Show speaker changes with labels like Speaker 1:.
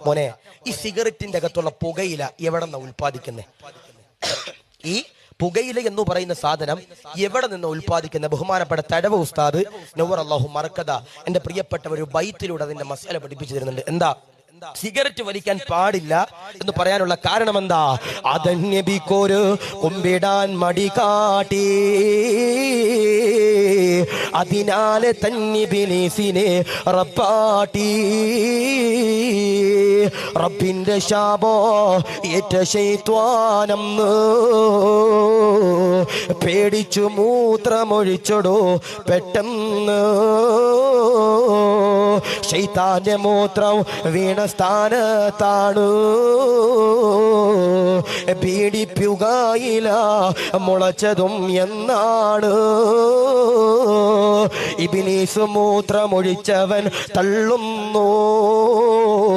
Speaker 1: മോനെ, ഈ സിഗരറ്റിന്റെ അകത്തുള്ള പുകയില എവിടെ നിന്നാ ഉൽപ്പാദിക്കുന്നത്? ഈ പുകയില എന്ന് പറയുന്ന സാധനം എവിടെ നിന്ന് ഉൽപ്പാദിക്കുന്ന? ബഹുമാനപ്പെട്ട തടവ ഉസ്താദ് നവർ അല്ലാഹു മർക്കദ എന്റെ പ്രിയപ്പെട്ട ഒരു ബൈത്തിലൂടെ അതിന്റെ മസാല പഠിപ്പിച്ചു തരുന്നുണ്ട്. എന്താ സിഗരറ്റ് വലിക്കാൻ പാടില്ല എന്ന് പറയാനുള്ള കാരണം എന്താ? അതന്യബിക്കൊരു കുമ്പിടാൻ മടി കാട്ടി, അതിനാലെ തന്നെ ബിലീസിനെ റബ്ബാട്ടി. റബ്ബിന്റെ ശാപോ ഏറ്റ ശൈത്വാനം പേടിച്ചു മൂത്രമൊഴിച്ചടോ പെട്ടെന്ന്. ശൈത്താന്റെ മൂത്രം വീണ സ്ഥാനത്താണ് പീഡിപ്പുകയില മുളച്ചതും എന്നാണ്. ഇബ്ലീസ് മൂത്രമൊഴിച്ചവൻ തള്ളുന്നു.